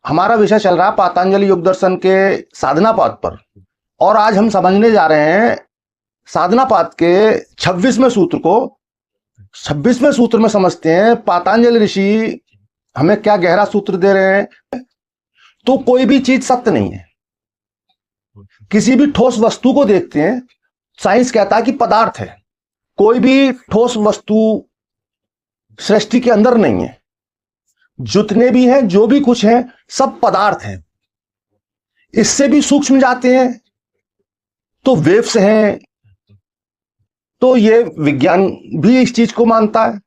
हमारा विषय चल रहा है पातंजलि योग दर्शन के साधना पाद पर। और आज हम समझने जा रहे हैं साधना पाद के 26वें सूत्र को। 26वें सूत्र में समझते हैं पातंजलि ऋषि हमें क्या गहरा सूत्र दे रहे हैं। तो कोई भी चीज सत्य नहीं है। किसी भी ठोस वस्तु को देखते हैं, साइंस कहता है कि पदार्थ है। कोई भी ठोस वस्तु सृष्टि के अंदर नहीं है। जितने भी हैं, जो भी कुछ है, सब पदार्थ हैं। इससे भी सूक्ष्म जाते हैं तो वेव्स हैं। तो ये विज्ञान भी इस चीज को मानता है।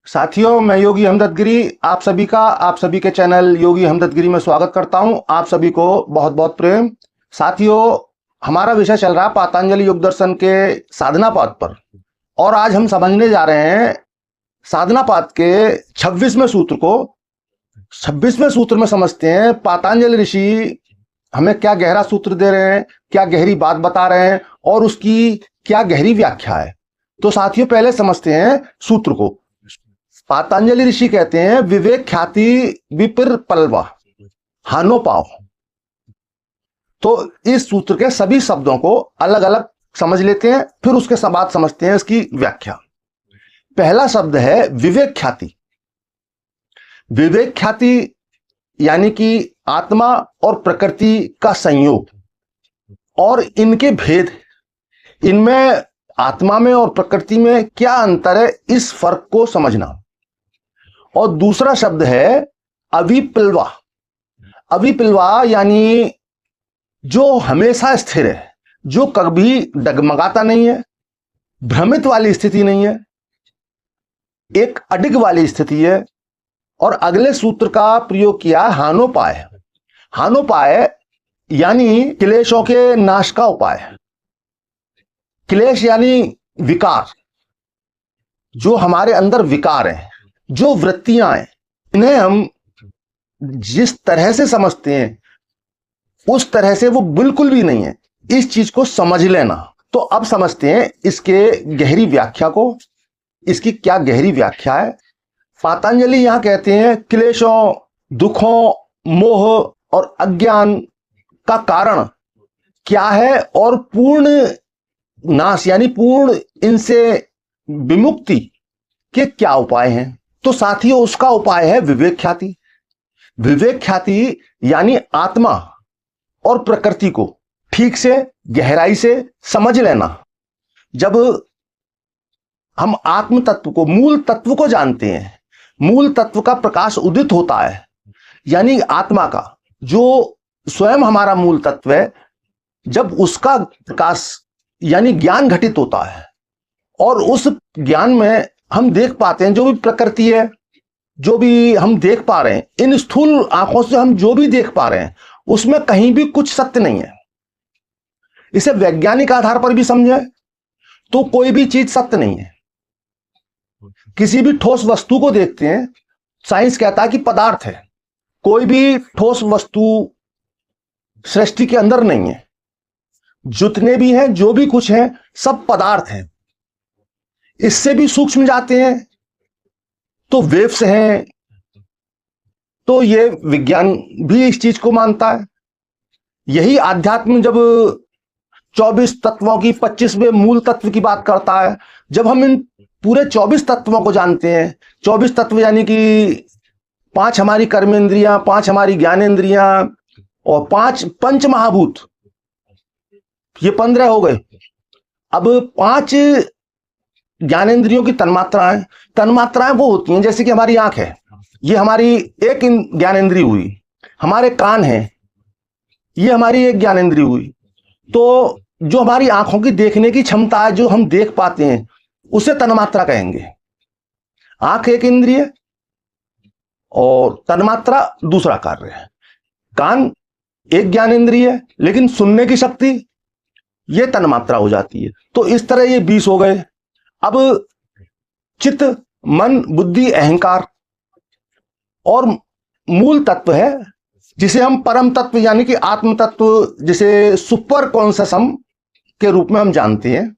साथियों, मैं योगी हमदर्द गिरी आप सभी के चैनल योगी हमदर्द गिरी में स्वागत करता हूं। आप सभी को बहुत बहुत प्रेम। साथियों, हमारा विषय चल रहा है पातंजलि योग दर्शन के साधना पाद पर। और आज हम समझने जा रहे हैं साधना पाद के 26वें सूत्र को। 26वें सूत्र में समझते हैं पातंजलि ऋषि हमें क्या गहरा सूत्र दे रहे हैं, क्या गहरी बात बता रहे हैं और उसकी क्या गहरी व्याख्या है। तो साथियों, पहले समझते हैं सूत्र को। पातंजलि ऋषि कहते हैं विवेक ख्याति विपर पल्वा हानो पाव। तो इस सूत्र के सभी शब्दों को अलग अलग समझ लेते हैं, फिर उसके बाद समझते हैं इसकी व्याख्या। पहला शब्द है विवेक ख्याति। विवेक ख्याति यानी कि आत्मा और प्रकृति का संयोग और इनके भेद, इनमें आत्मा में और प्रकृति में क्या अंतर है, इस फर्क को समझना। और दूसरा शब्द है अविप्लवा। अविप्लवा यानी जो हमेशा स्थिर है, जो कभी डगमगाता नहीं है, भ्रमित वाली स्थिति नहीं है, एक अडिग वाली स्थिति है। और अगले सूत्र का प्रयोग किया हानोपाय। हानोपाय यानी क्लेशों के नाश का उपाय। क्लेश यानी विकार, जो हमारे अंदर विकार हैं, जो वृत्तियां हैं, इन्हें हम जिस तरह से समझते हैं उस तरह से वो बिल्कुल भी नहीं है। इस चीज को समझ लेना। तो अब समझते हैं इसके गहरी व्याख्या को। इसकी क्या गहरी व्याख्या है। पातंजलि यहां कहते हैं क्लेशों, दुखों, मोह और अज्ञान का कारण क्या है और पूर्ण नाश यानी पूर्ण इनसे विमुक्ति के क्या उपाय हैं। तो साथियों, उसका उपाय है विवेक ख्याति। विवेक ख्याति यानी आत्मा और प्रकृति को ठीक से गहराई से समझ लेना। जब हम आत्म तत्व को, मूल तत्व को जानते हैं, मूल तत्व का प्रकाश उदित होता है, यानी आत्मा का जो स्वयं हमारा मूल तत्व है, जब उसका प्रकाश यानी ज्ञान घटित होता है और उस ज्ञान में हम देख पाते हैं जो भी प्रकृति है, जो भी हम देख पा रहे हैं, इन स्थूल आंखों से हम जो भी देख पा रहे हैं उसमें कहीं भी कुछ सत्य नहीं है। इसे वैज्ञानिक आधार पर भी समझे तो कोई भी चीज सत्य नहीं है। किसी भी ठोस वस्तु को देखते हैं, साइंस कहता है कि पदार्थ है। कोई भी ठोस वस्तु सृष्टि के अंदर नहीं है। जितने भी हैं, जो भी कुछ है, सब पदार्थ हैं। इससे भी सूक्ष्म जाते हैं तो वेव्स हैं। तो ये विज्ञान भी इस चीज को मानता है। यही आध्यात्म जब 24 तत्वों की 25वें मूल तत्व की बात करता है, जब हम इन पूरे 24 तत्वों को जानते हैं, 24 तत्व यानी कि 5 हमारी कर्मेंद्रियां, 5 हमारी ज्ञानेंद्रियां और 5 पंच महाभूत, ये 15 हो गए। अब 5 ज्ञानेंद्रियों की तन्मात्राएं, तन्मात्राएं वो होती हैं जैसे कि हमारी आंख है, ये हमारी एक ज्ञानेंद्रिय हुई। हमारे कान है, ये हमारी एक ज्ञानेंद्रिय हुई। तो जो हमारी आंखों की देखने की क्षमता है, जो हम देख पाते हैं, उसे तन्मात्रा कहेंगे। आंख एक इंद्रिय और तन्मात्रा दूसरा कार्य है। कान एक ज्ञानेंद्रिय है, लेकिन सुनने की शक्ति ये तन्मात्रा हो जाती है। तो इस तरह ये 20 हो गए। अब चित्त, मन, बुद्धि, अहंकार और मूल तत्व है जिसे हम परम तत्व यानी कि आत्म तत्व, जिसे सुपर कॉन्शियस हम के रूप में हम जानते हैं।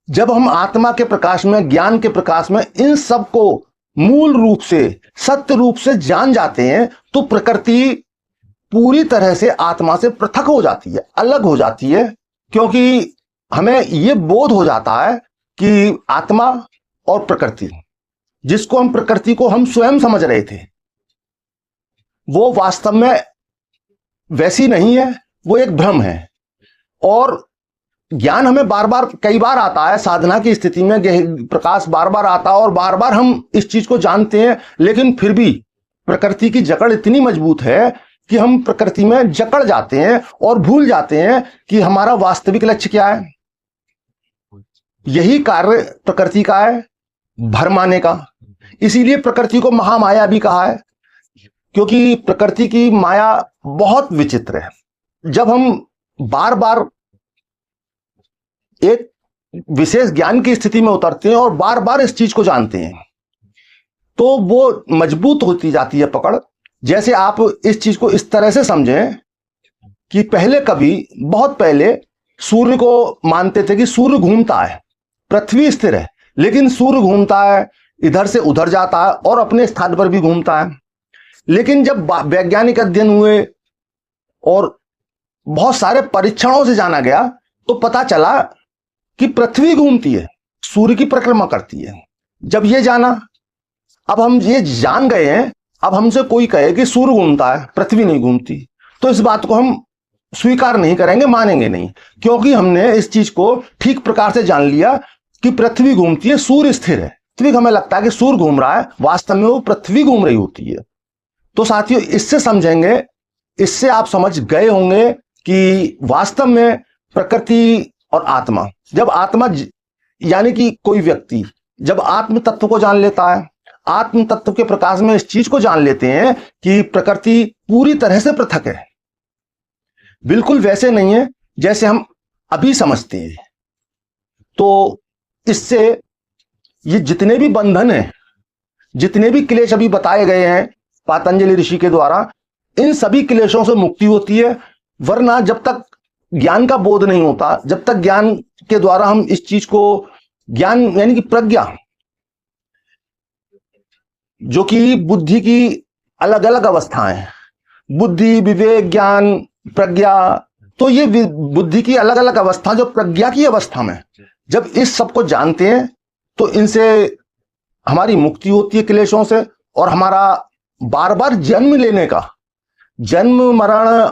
जब हम आत्मा के प्रकाश में, ज्ञान के प्रकाश में इन सब को मूल रूप से, सत्य रूप से जान जाते हैं, तो प्रकृति पूरी तरह से आत्मा से पृथक हो जाती है, अलग हो जाती है। क्योंकि हमें यह बोध हो जाता है कि आत्मा और प्रकृति, जिसको हम प्रकृति को हम स्वयं समझ रहे थे, वो वास्तव में वैसी नहीं है, वो एक भ्रम है। और ज्ञान हमें बार बार, कई बार आता है, साधना की स्थिति में प्रकाश बार बार आता है और बार बार हम इस चीज को जानते हैं, लेकिन फिर भी प्रकृति की जकड़ इतनी मजबूत है कि हम प्रकृति में जकड़ जाते हैं और भूल जाते हैं कि हमारा वास्तविक लक्ष्य क्या है। यही कार्य प्रकृति का है, भरमाने का। इसीलिए प्रकृति को महामाया भी कहा है, क्योंकि प्रकृति की माया बहुत विचित्र है। जब हम बार बार एक विशेष ज्ञान की स्थिति में उतरते हैं और बार बार इस चीज को जानते हैं, तो वो मजबूत होती जाती है पकड़। जैसे आप इस चीज को इस तरह से समझें कि पहले, कभी बहुत पहले, सूर्य को मानते थे कि सूर्य घूमता है, पृथ्वी स्थिर है, लेकिन सूर्य घूमता है, इधर से उधर जाता है और अपने स्थान पर भी घूमता है। लेकिन जब वैज्ञानिक अध्ययन हुए और बहुत सारे परीक्षणों से जाना गया, तो पता चला कि पृथ्वी घूमती है, सूर्य की परिक्रमा करती है। जब ये जाना, अब हम ये जान गए हैं, अब हमसे कोई कहे कि सूर्य घूमता है, पृथ्वी नहीं घूमती, तो इस बात को हम स्वीकार नहीं करेंगे, मानेंगे नहीं, क्योंकि हमने इस चीज को ठीक प्रकार से जान लिया कि पृथ्वी घूमती है, सूर्य स्थिर है। पृथ्वी हमें लगता है कि सूर्य घूम रहा है, वास्तव में वो पृथ्वी घूम रही होती है। तो साथियों, इससे समझेंगे, इससे आप समझ गए होंगे कि वास्तव में प्रकृति और आत्मा, जब आत्मा यानी कि कोई व्यक्ति जब आत्म तत्व को जान लेता है, आत्म तत्व के प्रकाश में इस चीज को जान लेते हैं कि प्रकृति पूरी तरह से पृथक है, बिल्कुल वैसे नहीं है जैसे हम अभी समझते हैं। तो इससे ये जितने भी बंधन हैं, जितने भी क्लेश अभी बताए गए हैं पातंजलि ऋषि के द्वारा, इन सभी क्लेशों से मुक्ति होती है। वरना जब तक ज्ञान का बोध नहीं होता, जब तक ज्ञान के द्वारा हम इस चीज को, ज्ञान यानी कि प्रज्ञा, जो कि बुद्धि की अलग अलग अवस्थाएं, बुद्धि, विवेक, ज्ञान, प्रज्ञा, तो ये बुद्धि की अलग अलग अवस्था, जो प्रज्ञा की अवस्था में जब इस सब को जानते हैं, तो इनसे हमारी मुक्ति होती है क्लेशों से। और हमारा बार बार जन्म लेने का, जन्म मरण,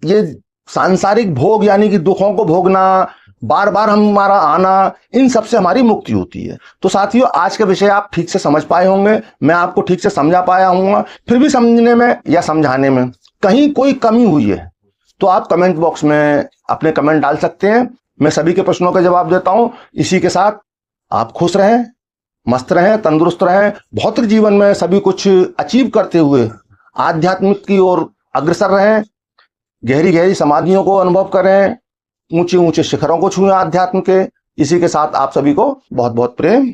ये सांसारिक भोग यानी कि दुखों को भोगना, बार बार हमारा आना, इन सब से हमारी मुक्ति होती है। तो साथियों, आज का विषय आप ठीक से समझ पाए होंगे, मैं आपको ठीक से समझा पाया हूँ। फिर भी समझने में या समझाने में कहीं कोई कमी हुई है तो आप कमेंट बॉक्स में अपने कमेंट डाल सकते हैं, मैं सभी के प्रश्नों का जवाब देता हूं। इसी के साथ आप खुश रहें, मस्त रहें, तंदुरुस्त रहें, भौतिक जीवन में सभी कुछ अचीव करते हुए आध्यात्मिक की ओर अग्रसर रहें, गहरी गहरी समाधियों को अनुभव करें, ऊंचे ऊंचे शिखरों को छुएं आध्यात्म के। इसी के साथ आप सभी को बहुत बहुत प्रेम।